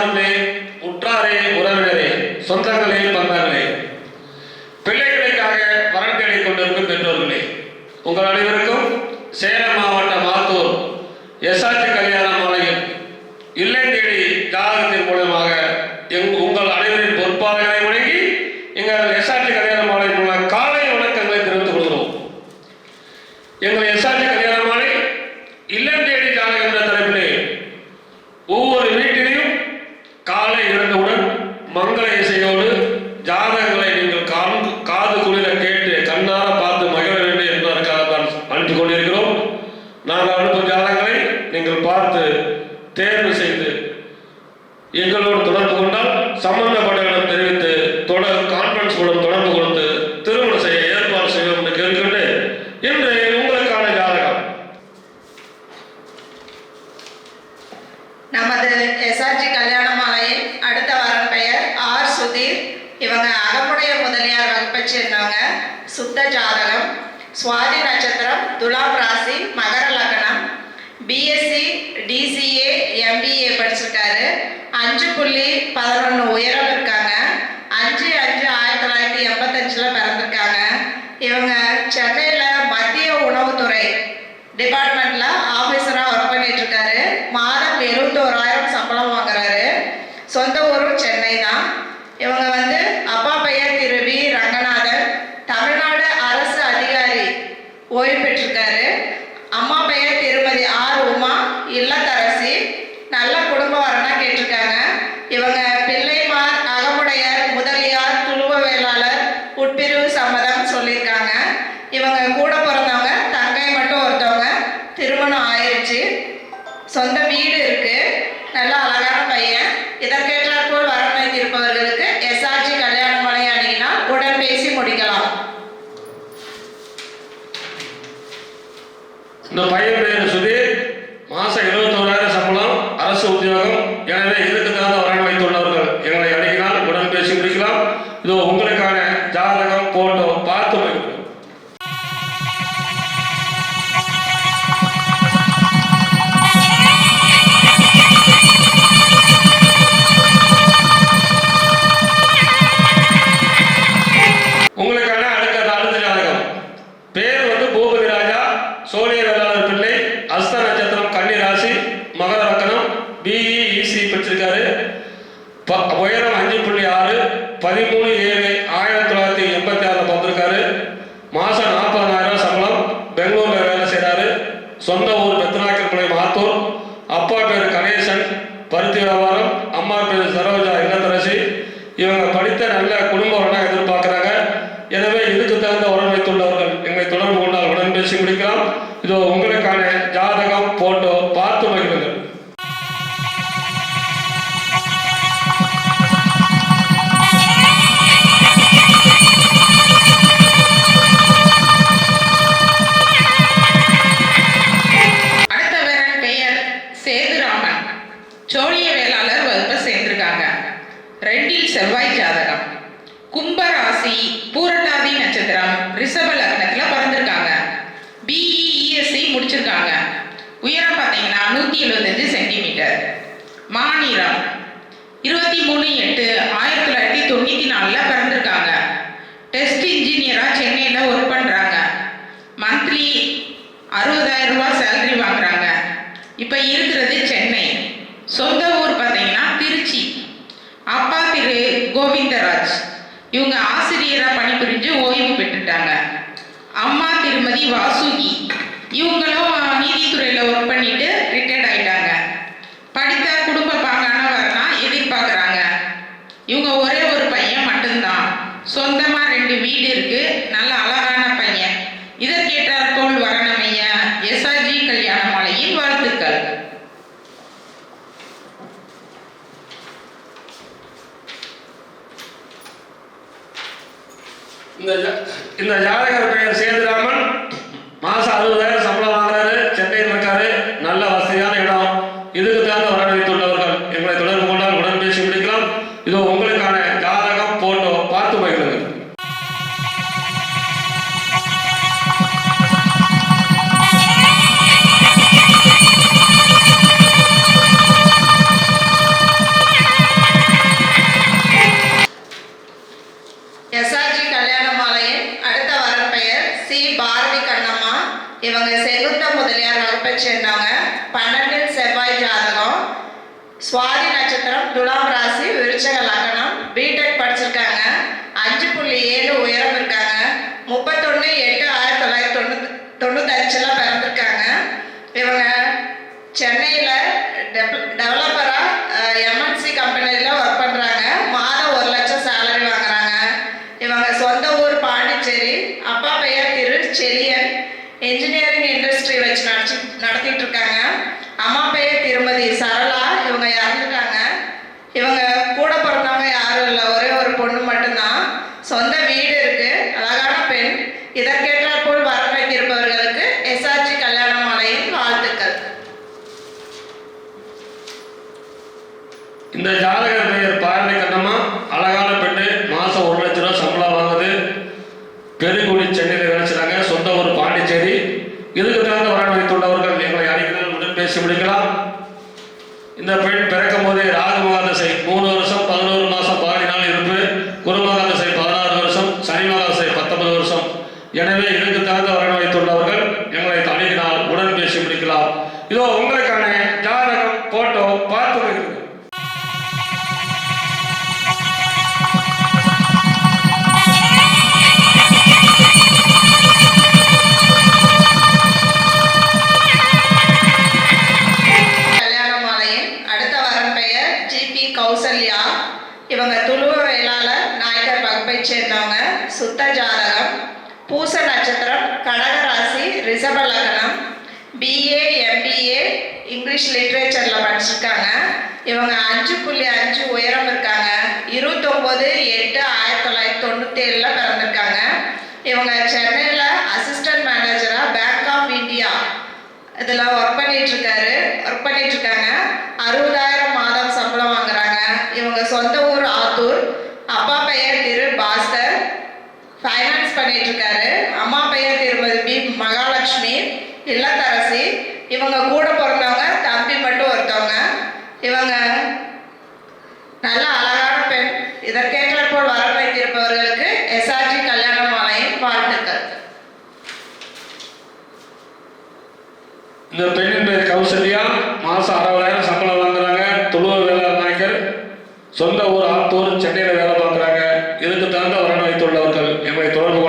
சார்ந்தே, உற்றாரே உறவினரே, சொந்தங்களே பந்தங்களே, பிள்ளைகளுக்காக வரன் தேடிக் கொண்டிருக்கும் பெற்றோர்களே, உங்கள் அனைவருக்கும் சேலம் மாவட்டம் ஆத்தூர் எஸ்ஆர்டி கல்யாண மாலையில் இல்லை தேடி ஜாதகத்தின் மூலமாக உங்கள் அனைவரின் பொறுப்பாளர்களை வணங்கி எங்கள் எஸ்ஆர்டி கல்யாண மாலை மூலம் காலை வணக்கங்களை தெரிவித்துக் கொள்கிறோம். எங்கள் எஸ்ஆர்டி கல்யாண மாலை இல்லம் தேடி ஜாதகம் என்ற தலைப்பிலே ஒவ்வொரு வீட்டிலையும் காலை இறந்தவுடன் மங்கள இசையோடு ஜாதகங்களை நீங்கள் காது குளிர கேட்டு கண்ணார பார்த்து மகிழ வேண்டும் என்பதற்காக தான் அனுப்பி கொண்டிருக்கிறோம். நாங்கள் அனுப்பும் ஜாதகங்களை நீங்கள் பார்த்து தேர்வு செய்து எங்களோடு தொடர்பு கொண்டால் சம்பந்தப்பட்டவரிடம் தெரிவித்து கான்ஃபரன்ஸ் மூலம் தொடர்பு கொடுத்து திருமணம் செய்ய ஏற்பாடு செய்வோம் என்று கேட்டுக்கொண்டு இன்று உங்களுக்கான ஜாதகம். நமது எஸ்ஆர்ஜி கல்யாண மாலையில் அடுத்த வரன் பெயர் ஆர் சுதீர். இவங்க அகமுடைய முதலியார் வகுப்பை சேர்ந்தவங்க. சுத்த ஜாதகம், சுவாதி நட்சத்திரம், துலாம் ராசி, மகர லக்னம், பிஎஸ்சி டிசிஏ எம்பிஏ படிச்சிருக்காரு. 5.11 உயரம் இருக்காங்க. 5/5/1985 பிறந்திருக்காங்க. இவங்க சென்னையில் மத்திய உணவுத்துறை டிபார்ட்மெண்ட்ல ஆஃபீஸராக ஒர்க் பண்ணிட்டு இருக்காரு. மாதம் 71,000 சம்பளம் வாங்குறாரு. சொந்த ஊரும் சென்னை தான். இவங்க அப்பா பெயர் திரு வி ரங்கநாதன், தமிழ்நாடு அரசு அதிகாரி ஓய்வு பெற்றிருக்காரு. அம்மா பெயர் திருமதி ஆர் உமா, இல்லத்தரசி. நல்ல குடும்ப வரனா கேட்டிருக்காங்க. இவங்க பிள்ளைமார், அகமுடையார், முதலியார், துளுவ வேளாளர், உட்பிரிவு சம்மதம் சொல்லியிருக்காங்க. இவங்க கூட பிறந்தவங்க, தங்கை மட்டும் ஒருத்தவங்க. திருமணம் ஆயிடுச்சு, சொந்த வீடு இருக்கு. நல்ல அழகான பையன். இதற்கேற்றாற்போல் வரன் வைத்திருப்பவர்களுக்கு எஸ்ஆர்ஜி கல்யாண மாலை அணுகினால் உடன் பேசி முடிக்கலாம். இந்த பையன் பேர் சுதீர். மாசம் 71,000 சம்பளம், அரசு உத்தியோகம். எனவே இதுக்கு தகுந்த வரன் வைத்துள்ளவர்கள் எங்களை அணுகினால் உடன் பேசி முடிக்கலாம். இதோ உங்களுக்கான ஜாதகம், போட்டோ பார்த்து வைக்கிறோம். உங்களுக்கான அடுத்த ஜாதகம். பேர் பூபதி ராஜா, சோழிய வேளாளர் பிள்ளை, அஸ்த நட்சத்திரம், கன்னி ராசி, மகர லக்னம், பிஇசி பெற்றிருக்காரு. உயரம் 5.6, 13/7/1986 பிறந்திருக்காரு. மாசம் 40,000 சம்பளம், பெங்களூர்ல வேலை செய்யறாரு. சொந்த ஊர் பெத்தனாக்கல் ஆத்தூர். அப்பா பேர் கணேசன், பருத்தி வியாபாரம். அம்மா பேர் சரோஜா, இல்லத்தரசி. இவங்க படித்த நல்ல குடும்ப வரனா எதிர்பார்க்கிறாங்க. எனவே இதுக்கு தகுந்த வரன் வைத்துள்ளவர்கள் எங்களை தொடர்பு கொண்டால் உடன் பேசி முடிக்கலாம். இதோ உங்களுக்கான ஜாதகம், போட்டோ பார்த்து மகிழுங்கள். அடுத்த வரன் பெயர் சேதுராமன், சோழிய வேளாளர் வகுப்பை சேர்ந்திருக்காங்க. 2 செவ்வாய் ஜாதகம், கும்பராசி, பூரட்டாதி நட்சத்திரம், ரிஷப லக்னத்துல பிறந்திருக்காங்க. பிஇஎஸ்சி முடிச்சிருக்காங்க. உயரம் பார்த்தீங்கன்னா 175 சென்டிமீட்டர். மாநிலம் 23/8/1994 பிறந்திருக்காங்க. டெஸ்ட் இன்ஜினியரா சென்னையில ஒர்க் பண்றாங்க. மந்த்லி 60,000 ரூபாய் சேலரி வாங்குறாங்க. இப்ப இருக்கிறது சென்னை. சொந்த ஊர் பார்த்தீங்கன்னா திருச்சி. அப்பா திரு கோவிந்தராஜ், இவங்க ஆசிரியரா பணிபுரிஞ்சு ஓய்வு பெற்றுட்டாங்க. அம்மா திருமதி வாசுகி, இவங்களும் நீதித்துறையில ஒர்க் பண்ணிட்டு ரிட்டையர்ட் ஆயிட்டாங்க. படித்த குடும்ப பாங்கான வரனா எதிர்பார்க்குறாங்க. இவங்க ஒரே ஒரு பையன் மட்டும்தான். சொந்தமா 2 வீடு இருக்கு. நல்ல அழகான பையன். இதற்கேற்றாற்போல் வரனமைய எஸ்ஆர்ஜி கல்யாண மாலையின் வாழ்த்துக்கள். இந்த ஜாதகர் பெயர் சேதுராமன். மாசம் 60,000 சம்பளம் வாங்குறாரு. சென்னையில் இருக்காரு. நல்ல வசதியான இடம். இதுக்கு தகுந்த வரன் வைத்துள்ளவர்கள் எங்களை தொடர்பு கொண்டால் உடன் பேசி முடிக்கலாம். இதோ உங்களுக்கான ஜாதகம், போட்டோ பார்த்து மகிழுங்கள். நட்சத்திரம், துலாம் ராசி, விருச்சக லக்னம், பிடெக் படிச்சிருக்காங்க, 5.7 உயரம் இருக்காங்க, 31/8/1995 பிறந்திருக்காங்க. இவங்க சென்னையில் டெவலப்பரா எம்என்சி கம்பெனியில் ஒர்க் பண்ணுறாங்க. மாதம் 1 லட்சம் சேலரி வாங்குறாங்க. இவங்க சொந்த ஊர் பாண்டிச்சேரி. அப்பா பெயர் திரு செலியன், என்ஜினியரிங் இண்டஸ்ட்ரி வச்சு நடத்திட்டு இருக்காங்க. அம்மா பெயர் திருமதி சரளா. இவங்க இறந்துட்டாங்க. இவங்க கூட பிறந்தவங்க யாரும் இல்லை, ஒரே ஒரு பொண்ணு மட்டும்தான். சொந்த வீடு இருக்கு, அழகான பெண். இதற்கேற்றாற்போல் வர வைத்திருப்பவர்களுக்கு எஸ்ஆர்ஜி கல்யாண மாலையின் வாழ்த்துக்கள். இந்த ஜாதகர் பெயர் பாரதி கண்ணம்மா. அழகான பெண்ணு. மாதம் 1 லட்ச ரூபா சம்பளம் வாங்குது. பெருங்குடி சென்னையில் வேலைச்சாங்க. சொந்த ஊர் பாண்டிச்சேரி. இதுக்கு தகுந்த வரன் வைத்துள்ளவர்கள் எங்களை அடிக்கிறது உடன் பேசி முடிக்கலாம். இந்த பெண் பிறக்கும் போதே ராகுமகா தசை 3 வருஷம் 11 மாதம் 14 நாள் இருப்பு, குருமகா தசை 16 வருஷம், சனி மகா தசை 19 வருஷம். எனவே இதுக்கு தகுந்த வரன் வைத்துள்ளவர்கள் எங்களை அணுகினால் உடன் பேசி முடிக்கலாம். இதோ உங்களுக்கான ஜாதகம் போட்டோ பார்த்து வருகிறது. கௌசல்யா. இவங்க துளுவ வேளாளர் நாயக்கர் வகுப்பை சேர்ந்தவங்க. சுத்த ஜாதகம். பூச நட்சத்திரம், கடக ராசி, ரிஷப லக்னம். பிஏ எம்பிஏ இங்கிலீஷ் லிட்ரேச்சர்ல படிச்சிருக்காங்க. இவங்க 5.5 உயரம் இருக்காங்க. 29/8/1997 பிறந்திருக்காங்க. இவங்க சென்னையில் அசிஸ்டன்ட் மேனேஜரா பேங்க் ஆஃப் இந்தியா இதில் ஒர்க் பண்ணிட்டு இருக்காங்க. 60,000 மாதம் சம்பளம் வாங்குறாங்க. இவங்க சொந்த ஊர் ஆத்தூர். அப்பா பெயர் திரு பாஸ்கர், ஃபைனான்ஸ் பண்ணிட்டு இருக்காரு. அம்மா பெயர் திருமதி பி மகாலட்சுமி, இல்லத்தரசி. இவங்க கூட பிறந்தவங்க தம்பி மட்டும் ஒருத்தவங்க. இவங்க நல்ல அழகான பெண். இதற்கேற்றாற்போல் வர வைத்திருப்பவர்களுக்கு எஸ்ஆர்ஜி கல்யாண மாலையின் வாழ்த்துக்கள். இந்த பெண்ணின் பேர் கௌசல்யா. மாதம் 60,000 சம்பளம் வாங்குறாங்க. துளுவ வேளாளர் நாயக்கர். சொந்த ஊர் ஆத்தூர், சென்னையில் வேலை பார்க்குறாங்க. இதுக்கு தகுந்த வரன் வைத்துள்ளவர்கள் எங்களை தொடர்பு